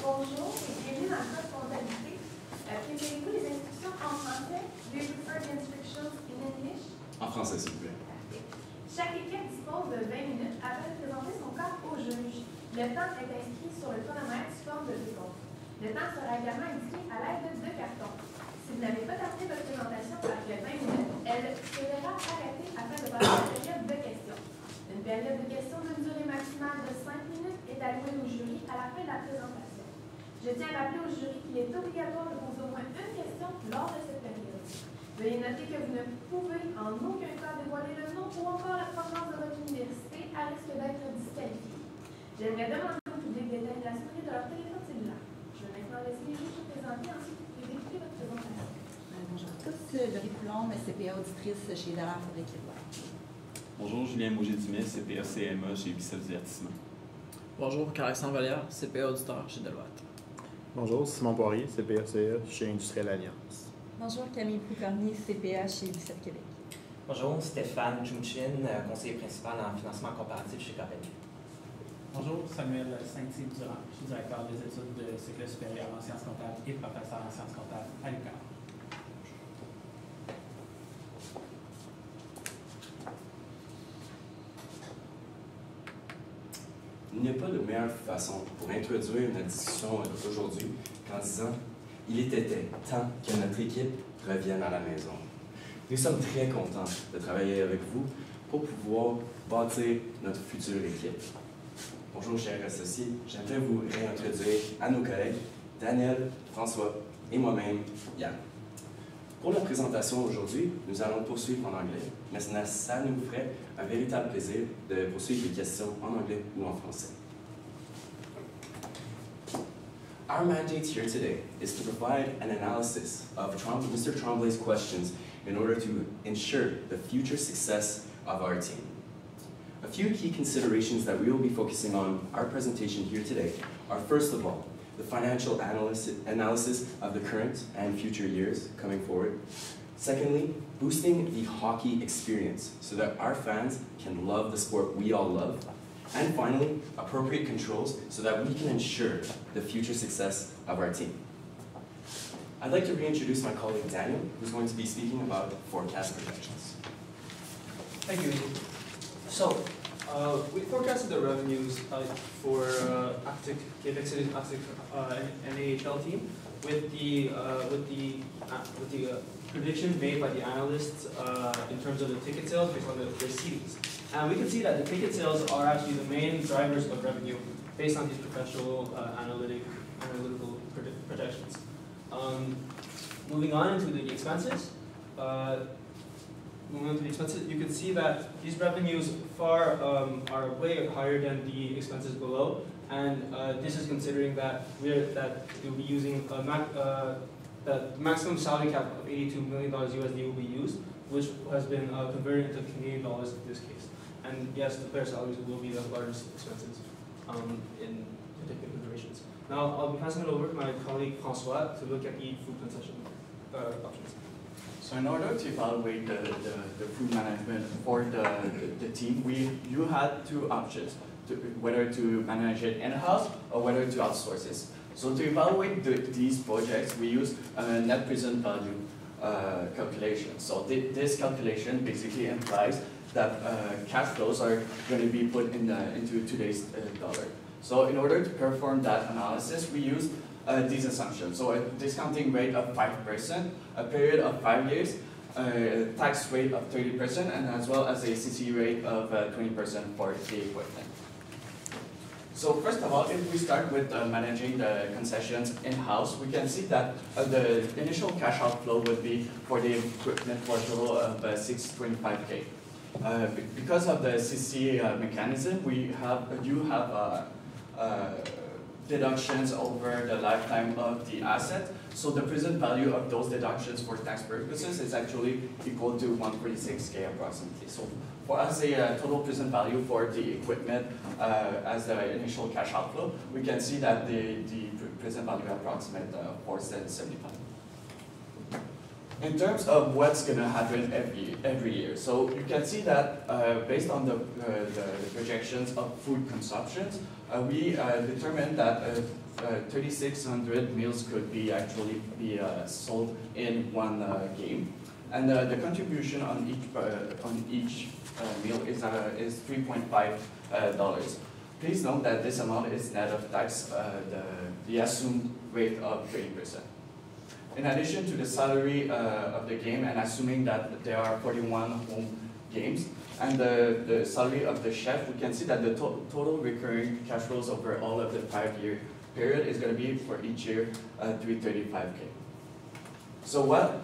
Bonjour et bienvenue dans la comptabilité. Préférez-vous les instructions en français? Do you prefer the instructions in English? En français, s'il vous plaît. Chaque équipe dispose de 20 minutes afin de présenter son cas au juge. Le temps est inscrit sur le chronomètre sous forme de décompte. Le temps sera également indiqué à l'aide de cartons. Si vous n'avez pas terminé votre présentation après 20 minutes, elle se verra arrêtée afin de passer à la période de questions. Une période de questions d'une durée maximale de 5 minutes est allouée au jury à la fin de la présentation. Je tiens à rappeler au jury qu'il est obligatoire de poser au moins une question lors de cette période. Veuillez noter que vous ne pouvez en aucun cas dévoiler le nom ou encore la provenance de votre université à risque d'être disqualifié. J'aimerais demander au public d'éteindre la sonnerie de leur téléphone cellulaire. Je vais maintenant laisser les juges se présenter, ensuite vous pouvez écouter votre présentation. Bonjour à tous, Laurie Poulon, CPA auditrice chez Dallaire pour Équipe. Bonjour, Julien Mauger-Dumais, CPA CMA chez Équipe Divertissement. Bonjour, Alexandre Vallière, CPA auditeur chez Deloitte. Bonjour, Simon Poirier, CPA chez Industriel Alliance. Bonjour, Camille Poucarnier, CPA chez Équipe Québec. Bonjour, Stéphane Chouchin, conseiller principal en financement comparatif chez Comptabilité. Bonjour, Samuel Saint-Yves-Durand. Je suis directeur des études de cycle supérieur en sciences comptables et professeur en sciences comptables à l'UQAM. Il n'y a pas de meilleure façon pour introduire notre discussion aujourd'hui qu'en disant « Il était temps que notre équipe revienne à la maison ». Nous sommes très contents de travailler avec vous pour pouvoir bâtir notre future équipe. Bonjour chers associés, j'aimerais vous réintroduire à nos collègues Daniel, François et moi-même, Yann. Pour la présentation aujourd'hui, nous allons poursuivre en anglais, mais ça nous ferait un véritable plaisir de poursuivre les questions en anglais ou en français. Our mandate here today is to provide an analysis of Mr. Tremblay's questions in order to ensure the future success of our team. A few key considerations that we will be focusing on our presentation here today are, first of all, the financial analysis of the current and future years coming forward. Secondly, boosting the hockey experience so that our fans can love the sport we all love. And finally, appropriate controls so that we can ensure the future success of our team. I'd like to reintroduce my colleague Daniel, who's going to be speaking about forecast projections. Thank you. So, we forecasted the revenues for Quebec City's NHL team with the prediction made by the analysts in terms of the ticket sales based on the seedings. And we can see that the ticket sales are actually the main drivers of revenue based on these professional analytical projections. Moving on into the expenses. You can see that these revenues are way higher than the expenses below, and this is considering that we'll be using the maximum salary cap of $82 million USD will be used, which has been converted into Canadian dollars in this case. And yes, the player salaries will be the largest expenses in taking considerations. Now I'll be passing it over to my colleague François to look at the food concession options. So in order to evaluate the food management for the team, you had two options, whether to manage it in-house or whether to outsource it. So to evaluate these projects, we use a net present value calculation. So this calculation basically implies that cash flows are going to be put into today's dollar. So in order to perform that analysis, we use these assumptions. So a discounting rate of 5%, a period of 5 years, a tax rate of 30%, and as well as a CC rate of 20% for the equipment. So first of all, if we start with managing the concessions in-house, we can see that the initial cash outflow would be for the equipment for a total of $625K. Because of the CC mechanism, you have deductions over the lifetime of the asset. So the present value of those deductions for tax purposes is actually equal to 146K approximately. So for us, a total present value for the equipment as the initial cash outflow, we can see that the present value approximate 475. In terms of what's going to happen every year, so you can see that based on the projections of food consumptions, we determined that 3,600 meals could be sold in one game, and the contribution on each meal is $3.5. Please note that this amount is net of tax, the assumed rate of 30%. In addition to the salary of the game, and assuming that there are 41 home games, and the salary of the chef, we can see that the total recurring cash flows over all of the 5-year period is going to be for each year $335K. So what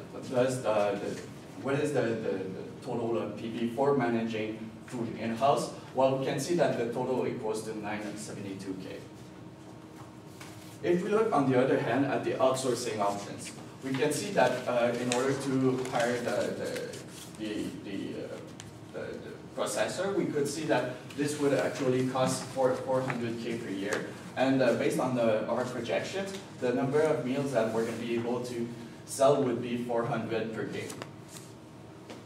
is the total of PV for managing food in-house? Well, we can see that the total equals to $972K. If we look, on the other hand, at the outsourcing options, we can see that in order to hire the processor, we could see that this would actually cost 400K per year. And based on our projections, the number of meals that we're going to be able to sell would be 400 per game.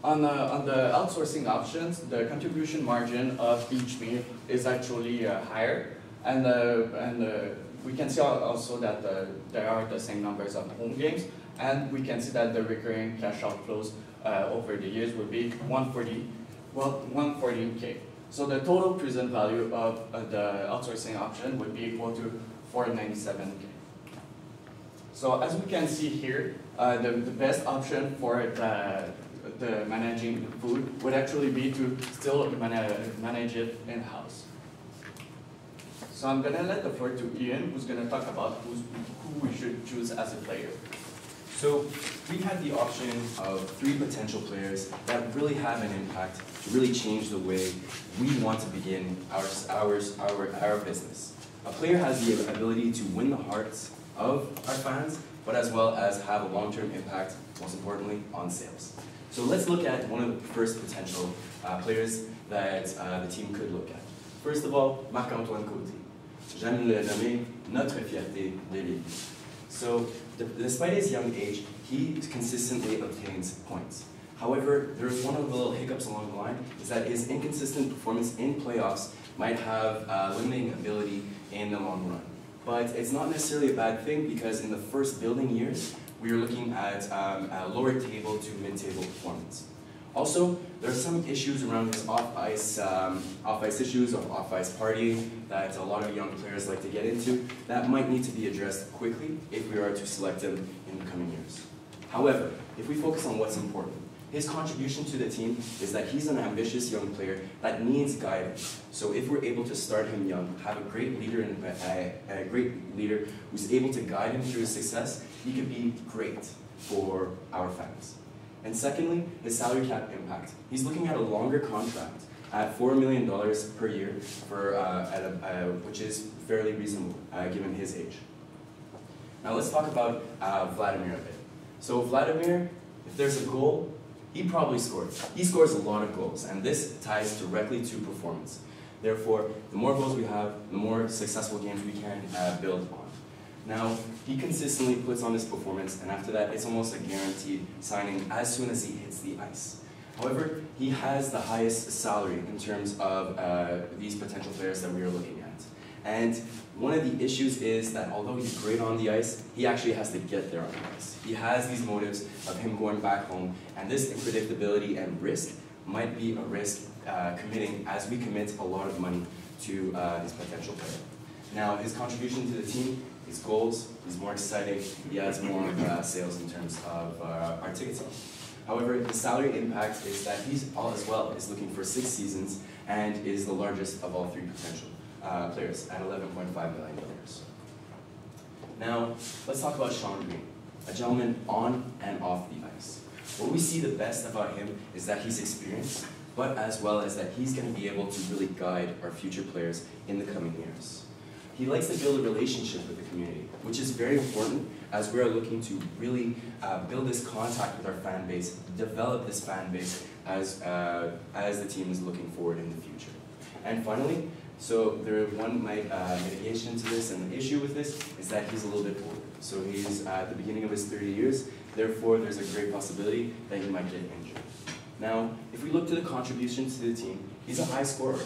On the outsourcing options, the contribution margin of each meal is actually higher, and we can see also that there are the same numbers of home games, and we can see that the recurring cash outflows over the years would be 140K. So the total present value of the outsourcing option would be equal to 497K. So as we can see here, the best option for the managing the food would actually be to still manage it in-house. So I'm gonna let the floor to Ian, who's gonna talk about who we should choose as a player. So we had the option of 3 potential players that really have an impact to really change the way we want to begin our business. A player has the ability to win the hearts of our fans, but as well as have a long-term impact, most importantly, on sales. So let's look at one of the first potential players that the team could look at. First of all, Marc-Antoine Côté. J'aime le nommer notre fierté de l'île. So, despite his young age, he consistently obtains points. However, there's one of the little hiccups along the line, is that his inconsistent performance in playoffs might have limiting ability in the long run. But it's not necessarily a bad thing, because in the first building years, we are looking at a lower table to mid-table performance. Also, there are some issues around his off-ice issues or off-ice partying that a lot of young players like to get into that might need to be addressed quickly if we are to select him in the coming years. However, if we focus on what's important, his contribution to the team is that he's an ambitious young player that needs guidance. So if we're able to start him young, have a great leader who's able to guide him through his success, he could be great for our fans. And secondly, his salary cap impact. He's looking at a longer contract at $4 million per year, which is fairly reasonable given his age. Now let's talk about Vladimir a bit. So Vladimir, if there's a goal, he probably scores. He scores a lot of goals, and this ties directly to performance. Therefore, the more goals we have, the more successful games we can build on. Now, he consistently puts on his performance, and after that, it's almost a guaranteed signing as soon as he hits the ice. However, he has the highest salary in terms of these potential players that we are looking at. And one of the issues is that although he's great on the ice, he actually has to get there on the ice. He has these motives of him going back home, and this unpredictability and risk might be a risk committing as we commit a lot of money to this potential player. Now, his contribution to the team, his goals, he's more exciting, he adds more sales in terms of our ticket sales. However, the salary impact is that he's as well is looking for 6 seasons and is the largest of all 3 potential players at $11.5 million. Now, let's talk about Sean Green, a gentleman on and off the ice. What we see the best about him is that he's experienced, but as well as that he's going to be able to really guide our future players in the coming years. He likes to build a relationship with the community, which is very important as we're looking to really build this contact with our fan base, develop this fan base as the team is looking forward in the future. And finally, so there one mitigation to this, and the issue with this is that he's a little bit older. So he's at the beginning of his 30 years, therefore there's a great possibility that he might get injured. Now, if we look to the contributions to the team, he's a high scorer,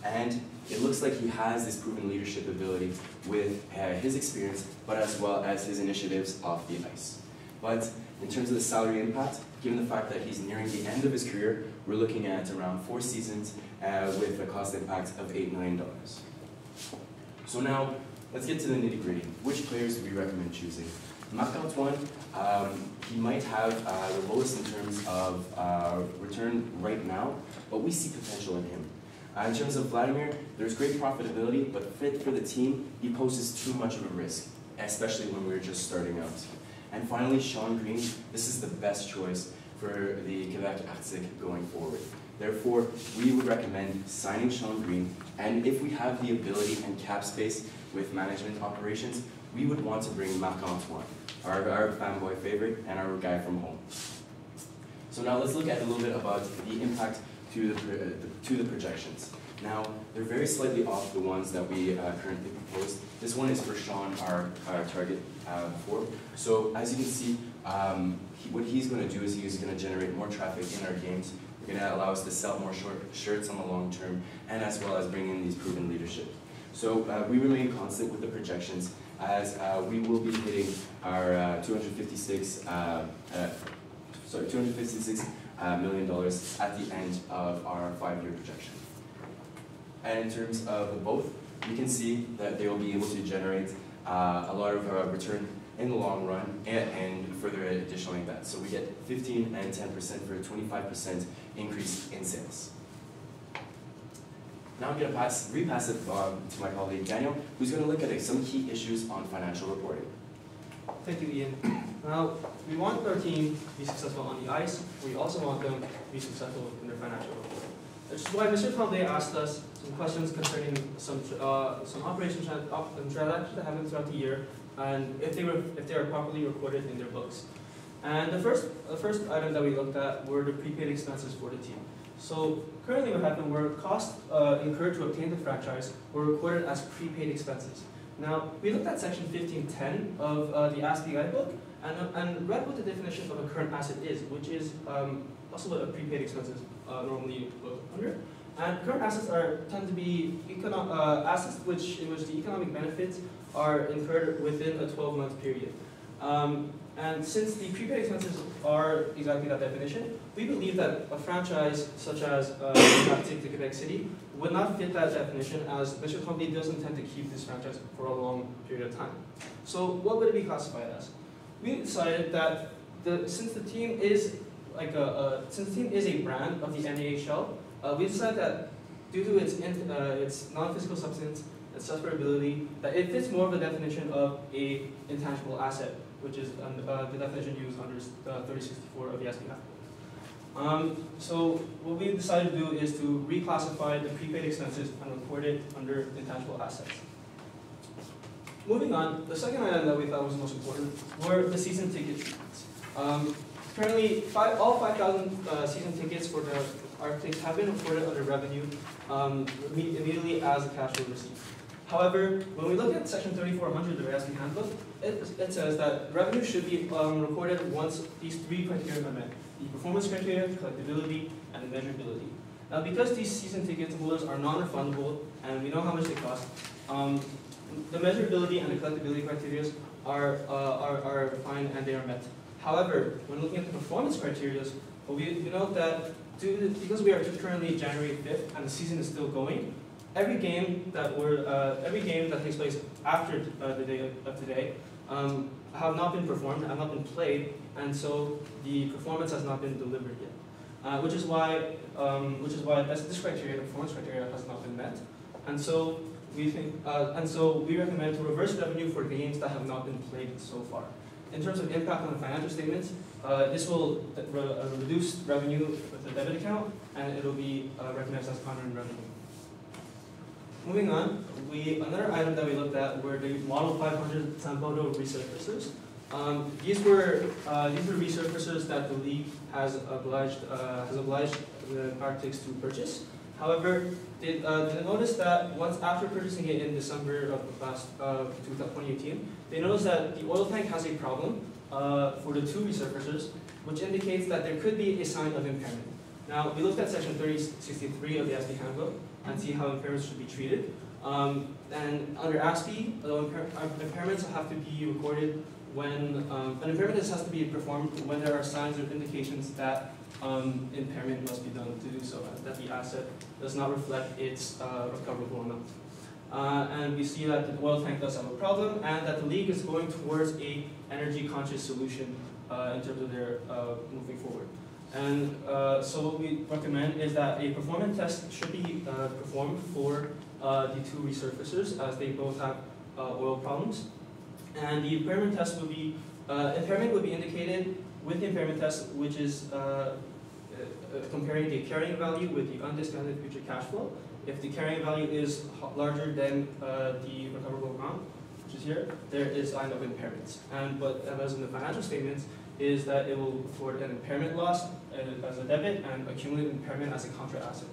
and it looks like he has this proven leadership ability with his experience, but as well as his initiatives off the ice. But in terms of the salary impact, given the fact that he's nearing the end of his career, we're looking at around 4 seasons with a cost impact of $8 million. So now, let's get to the nitty-gritty. Which players do we recommend choosing? Marc-Antoine, he might have the lowest in terms of return right now, but we see potential in him. In terms of Vladimir, there's great profitability, but fit for the team, he poses too much of a risk, especially when we're just starting out. And finally, Sean Green, this is the best choice for the Quebec Arctic going forward. Therefore, we would recommend signing Sean Green, and if we have the ability and cap space with management operations, we would want to bring Marc-Antoine, our fanboy favorite, and our guy from home. So now let's look at a little bit about the impact to the projections. Now, they're very slightly off the ones that we currently proposed. This one is for Sean, our target 4. So as you can see, what he's going to do is he's going to generate more traffic in our games. We're going to allow us to sell more shirts on the long term, and as well as bring in these proven leadership. So we remain constant with the projections, as we will be hitting our $256 million at the end of our 5-year projection. And in terms of the both, you can see that they will be able to generate a lot of return in the long run and further additionally that. So we get 15 and 10% for a 25% increase in sales. Now I'm going to repass it to my colleague Daniel, who's going to look at some key issues on financial reporting. Thank you, Ian. Now, we want our team to be successful on the ice. We also want them to be successful in their financial reporting. Which is why Mr. Tremblay asked us some questions concerning some operations and transactions that happened throughout the year, and if they are properly recorded in their books. And the first item that we looked at were the prepaid expenses for the team. So currently what happened were costs incurred to obtain the franchise were recorded as prepaid expenses. Now, we looked at section 1510 of the ASPE guidebook and read what the definition of a current asset is, which is also what a prepaid expense is normally under. And current assets tend to be assets in which the economic benefits are incurred within a 12-month period. And since the prepaid expenses are exactly that definition, we believe that a franchise such as Comptabilité Quebec City would not fit that definition, as Mr. Tremblay does intend to keep this franchise for a long period of time. So what would it be classified as? We decided that since the team is a brand of the NHL, we decided that due to its non-physical substance, its transferability, that it fits more of the definition of a intangible asset, which is the definition used under 3064 of the ASPE guidebook. So what we decided to do is to reclassify the prepaid expenses and record it under intangible assets. Moving on, the second item that we thought was most important were the season ticket treatments. Currently, all 5,000 season tickets for the Arctics have been reported under revenue immediately as a cash flow receipt. However, when we look at section 3400 of the ASPE handbook, it says that revenue should be recorded once these 3 criteria are met: the performance criteria, collectability, and the measurability. Now, because these season ticket holders are non-refundable and we know how much they cost, the measurability and the collectability criteria are fine and they are met. However, when looking at the performance criteria, we note that because we are currently January 5th and the season is still going, every game that takes place after the day of today have not been performed, have not been played, and so the performance has not been delivered yet. Which is why this criteria, the performance criteria, has not been met, and so we recommend to reverse revenue for games that have not been played so far. In terms of impact on the financial statements, this will reduce revenue with the debit account, and it will be recognized as unearned revenue. Moving on, another item that we looked at were the Model 500 Sanbodo resurfacers. These were resurfacers that the league has obliged the Arctics to purchase. However, they noticed that once after purchasing it in December of 2018, they noticed that the oil tank has a problem for the 2 resurfacers, which indicates that there could be a sign of impairment. Now, we looked at section 3063 of the ASPE handbook and see how impairments should be treated. And under ASPE, impairments have to be recorded when an impairment has to be performed when there are signs or indications that impairment must be done to do so, that the asset does not reflect its recoverable amount. And we see that the oil tank does have a problem, and that the league is going towards a energy-conscious solution in terms of their moving forward. And so what we recommend is that a performance test should be performed for the 2 resurfacers, as they both have oil problems. And the impairment test would be indicated with the impairment test, which is comparing the carrying value with the undiscounted future cash flow. If the carrying value is larger than the recoverable amount, which is here, there is a sign of impairments. And what as in the financial statements is that it will record an impairment loss as a debit and accumulated impairment as a contra asset.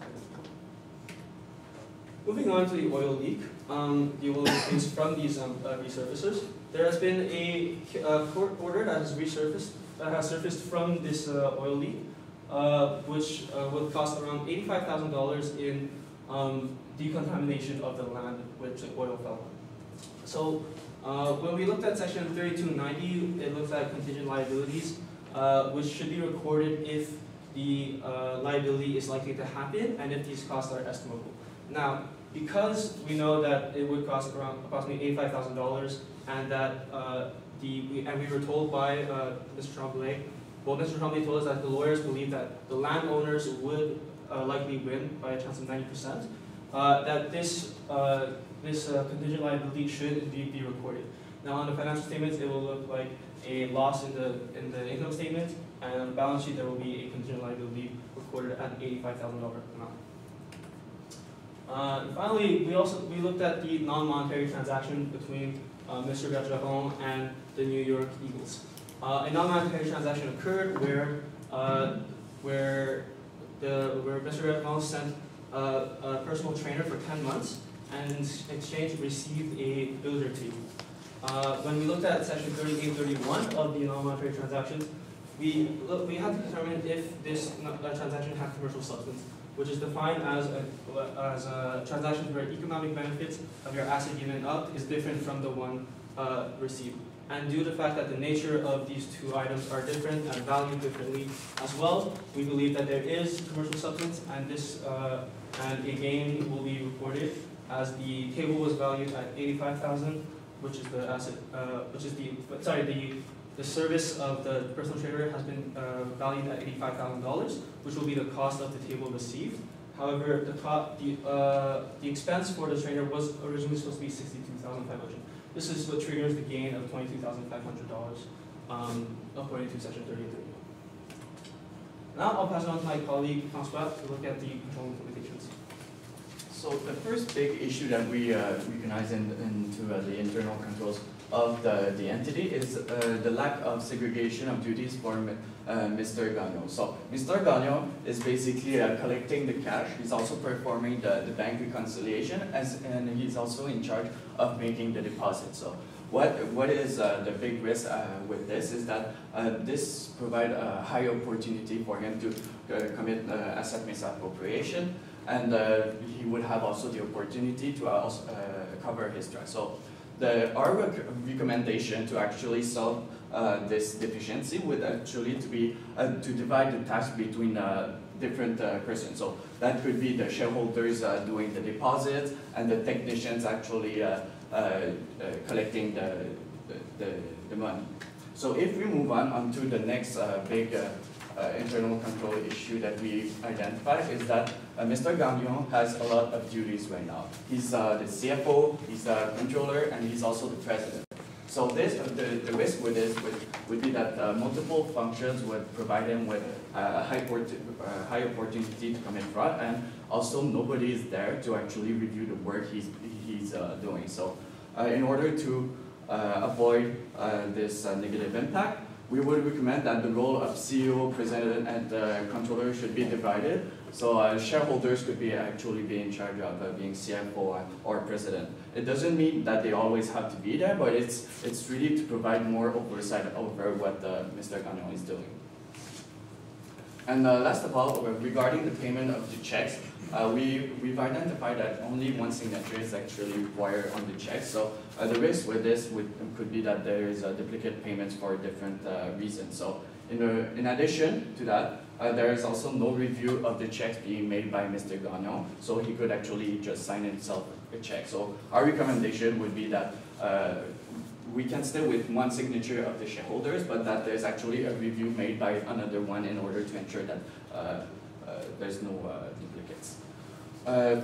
moving on to the oil leak, the oil leak is from these resurfacers. There has been a court order that has surfaced from this oil leak, which will cost around $85,000 in decontamination of the land which the oil fell on. So when we looked at section 3290, it looks at contingent liabilities, which should be recorded if the liability is likely to happen and if these costs are estimable. Now, because we know that it would cost around approximately $85,000, and that we were told by Mr. Tremblay, well, Mr. Tremblay told us that the lawyers believe that the landowners would likely win by a chance of 90%, that this contingent liability should indeed be recorded. Now, on the financial statements, it will look like a loss in the income statement, and on the balance sheet, there will be a contingent liability recorded at an $85,000 amount. Finally, we looked at the non-monetary transaction between Mr. Bergeron and the New York Eagles. A non-monetary transaction occurred where Mr. Bergeron sent a personal trainer for 10 months, and in exchange received a builder table. When we looked at section 3831 of the non-monetary transactions, we had to determine if this transaction had commercial substance, which is defined as transactions where economic benefits of your asset given up is different from the one received. And due to the fact that the nature of these two items are different and valued differently as well, we believe that there is commercial substance, and this and a gain will be recorded, as the table was valued at $85,000, which is the asset, the service of the personal trainer has been valued at $85,000, which will be the cost of the table received. However, the expense for the trainer was originally supposed to be $62,500. This is what triggers the gain of $22,500, according to section 3831. Now I'll pass it on to my colleague François to look at the control implications. So the first big issue that we recognize into the internal controls of the entity is the lack of segregation of duties for Mr. Gagnon. So Mr. Gagnon is basically collecting the cash. He's also performing the bank reconciliation, and he's also in charge of making the deposit. So what is the big risk with this is that this provides a high opportunity for him to commit asset misappropriation, and he would have also the opportunity to also cover his trust. So our recommendation to actually solve this deficiency would actually to divide the task between different persons. So that could be the shareholders doing the deposits and the technicians actually collecting the money. So if we move on to the next big internal control issue that we identified is that Mr. Gagnon has a lot of duties right now. He's the CFO, he's the controller, and he's also the president. So the risk with this would be that multiple functions would provide him with a high opportunity to commit fraud, and also nobody is there to actually review the work he's doing. So in order to avoid this negative impact, we would recommend that the role of CEO, president, and controller should be divided. So shareholders could actually be in charge of being CFO or president. It doesn't mean that they always have to be there, but it's really to provide more oversight over what Mr. Gagnon is doing. And last of all, regarding the payment of the checks, we've identified that only one signature is actually required on the check. So the risk with this could be that there is duplicate payments for different reasons. So in addition to that, there is also no review of the checks being made by Mr. Gagnon, so he could actually just sign himself a check. So our recommendation would be that we can stay with one signature of the shareholders, but that there's actually a review made by another one in order to ensure that there's no duplicates.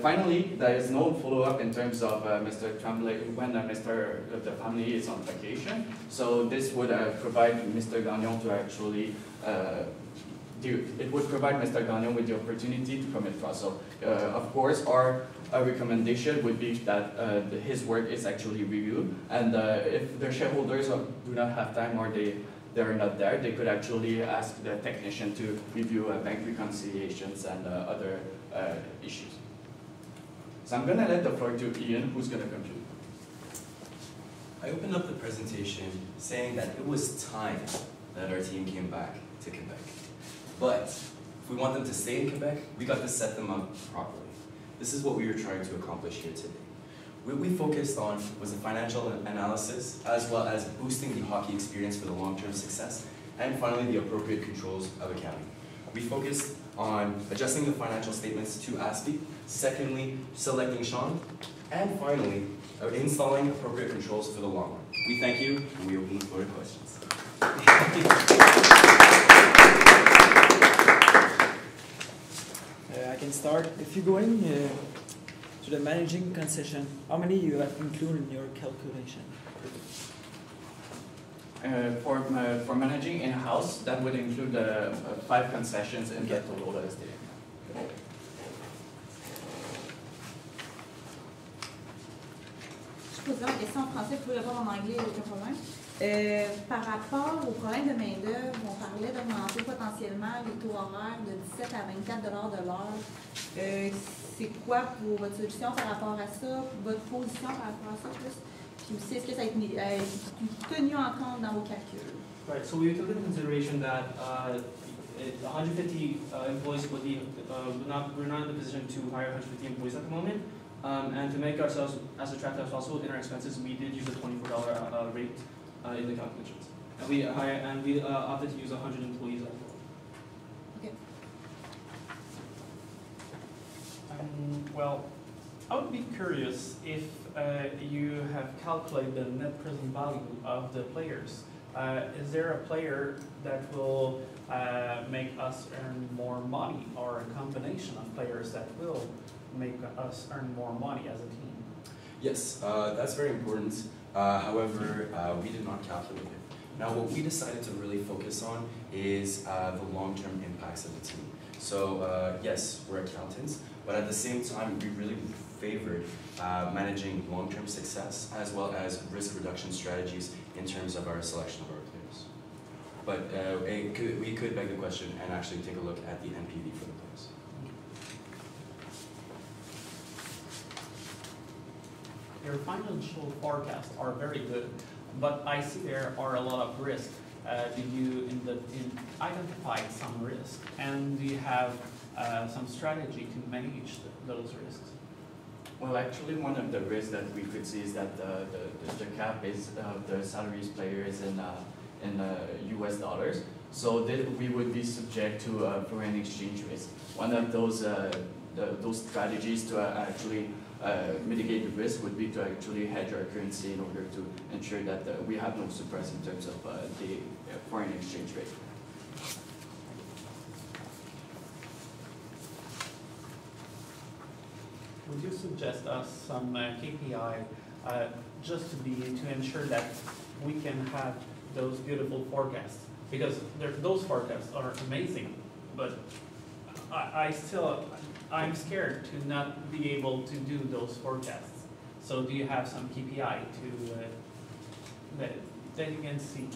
Finally, there is no follow-up in terms of Mr. Tremblay when the family is on vacation. So this would provide Mr. Gagnon to actually it would provide Mr. Gagnon with the opportunity to commit fraud. So of course, our recommendation would be that his work is actually reviewed, and if the shareholders do not have time or they're not there, they could actually ask the technician to review bank reconciliations and other issues. So I'm gonna let the floor to Ian, who's gonna contribute. I opened up the presentation saying that it was time that our team came back to Quebec. But if we want them to stay in Quebec, we got to set them up properly. This is what we were trying to accomplish here today. What we focused on was the financial analysis, as well as boosting the hockey experience for the long-term success, and finally the appropriate controls of accounting. We focused on adjusting the financial statements to ASPE, secondly, selecting Sean, and finally, installing appropriate controls for the long run. We thank you, and we open the floor to questions. I can start. If you go in to the managing concession, how many you have included in your calculation? For managing in-house, that would include 5 concessions in the total SDA. Je poserai la question en français, vous pouvez répondre en anglais, aucun problème. Par rapport au problème de main-d'œuvre, on parlait d'augmenter potentiellement les taux horaires de 17 à 24 $ de l'heure. C'est quoi pour votre solution par rapport à ça, votre position par rapport à ça plus? Puis aussi, est-ce que ça a été tenu en compte dans vos calculs? Right, so we took into consideration that 150 employees would be, we're not in the position to hire 150 employees at the moment. And to make ourselves as attractive as possible in our expenses, we did use a $24 rate in the calculations. And we opted to use 100 employees as well. Okay. Well, I would be curious if you have calculated the net present value of the players. Is there a player that will make us earn more money, or a combination of players that will make us earn more money as a team? Yes, that's very important. However, we did not calculate it. Now, what we decided to really focus on is the long-term impacts of the team. So, yes, we're accountants, but at the same time, we really favored managing long-term success as well as risk reduction strategies in terms of our selection of our players. But we could beg the question and actually take a look at the NPV for the players. Your financial forecasts are very good, but I see there are a lot of risks. Did you identify some risk, and do you have some strategy to manage those risks? Well, actually, one of the risks that we could see is that the cap is the salaries players in US dollars, so that we would be subject to foreign exchange risk. One of those strategies to actually mitigate the risk would be to actually hedge our currency in order to ensure that we have no surprise in terms of the foreign exchange rate. Would you suggest us some KPI just to ensure that we can have those beautiful forecasts? Because those forecasts are amazing, but I'm scared to not be able to do those forecasts. So do you have some KPI that you can see?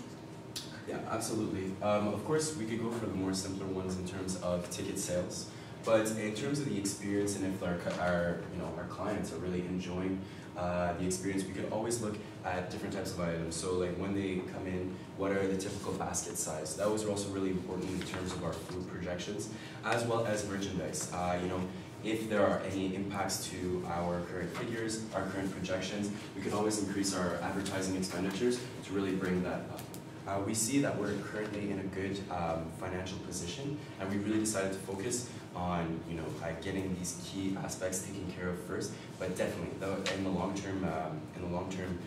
Yeah, absolutely. Of course, we could go for the more simpler ones in terms of ticket sales, but in terms of the experience and if our clients are really enjoying the experience, we could always look at different types of items. So like when they come in, what are the typical basket size? That was also really important in terms of our food projections, as well as merchandise. If there are any impacts to our current figures, our current projections, we could always increase our advertising expenditures to really bring that up. We see that we're currently in a good financial position, and we really decided to focus on getting these key aspects taken care of first. But definitely, in the long term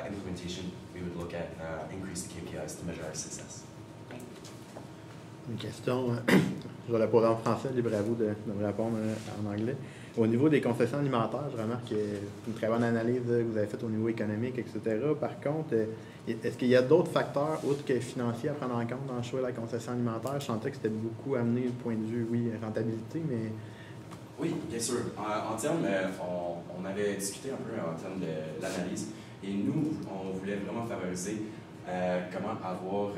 implementation, we would look at increased KPIs to measure our success. Une question, je vais la poser en français, libre à vous de me répondre en anglais. Au niveau des concessions alimentaires, je remarque qu'il y a une très bonne analyse que vous avez faite au niveau économique, etc. Par contre, est-ce qu'il y a d'autres facteurs, autres que financiers, à prendre en compte dans le choix de la concession alimentaire? Je sentais que c'était beaucoup amené du point de vue, oui, rentabilité, mais... Oui, bien sûr. En termes, on avait discuté un peu en termes de l'analyse, et nous, on voulait vraiment favoriser comment avoir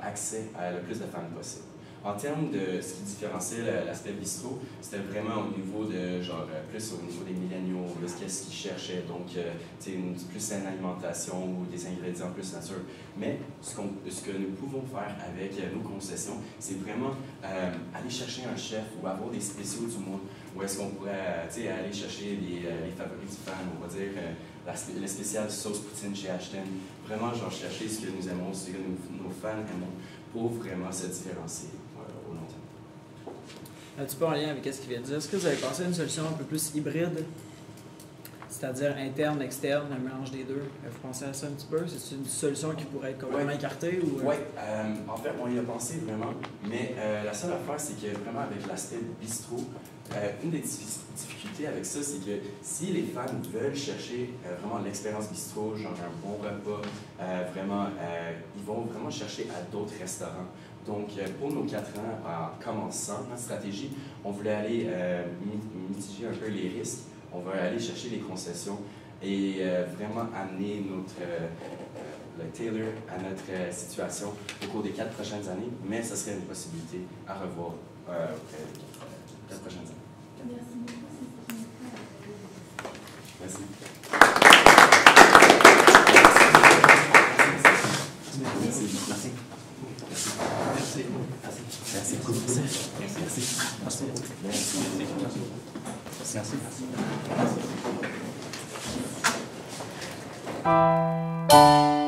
accès à le plus de fans possible. En termes de ce qui différenciait l'aspect bistrot, c'était vraiment au niveau de, genre, plus au niveau des milléniaux, qu'est-ce qu'ils cherchaient, donc, une plus saine alimentation ou des ingrédients plus nature. Mais ce que nous pouvons faire avec nos concessions, c'est vraiment aller chercher un chef ou avoir des spéciaux du mois, où est-ce qu'on pourrait aller chercher les favoris du fan, on va dire le spécial sauce poutine chez Ashton. Vraiment, genre, chercher ce que nous aimons, ce que nos fans aiment, pour vraiment se différencier au long terme. Un petit peu en lien avec ce qu'il vient de dire, est-ce que vous avez pensé à une solution un peu plus hybride, c'est-à-dire interne, externe, un mélange des deux? Vous pensez à ça un petit peu? C'est une solution qui pourrait être complètement écartée? Oui, en fait, on y a pensé vraiment, mais la seule affaire, c'est que vraiment avec l'aspect bistrot, une des difficultés avec ça, c'est que si les fans veulent chercher vraiment l'expérience bistrot, genre un bon repas, ils vont vraiment chercher à d'autres restaurants. Donc, pour nos 4 ans, en commençant notre stratégie, on voulait aller mitiger un peu les risques. On va aller chercher les concessions et vraiment amener le tailor à notre situation au cours des 4 prochaines années, mais ce serait une possibilité à revoir après les 4 prochaines années. Merci beaucoup. Merci. Merci. Merci beaucoup. Merci.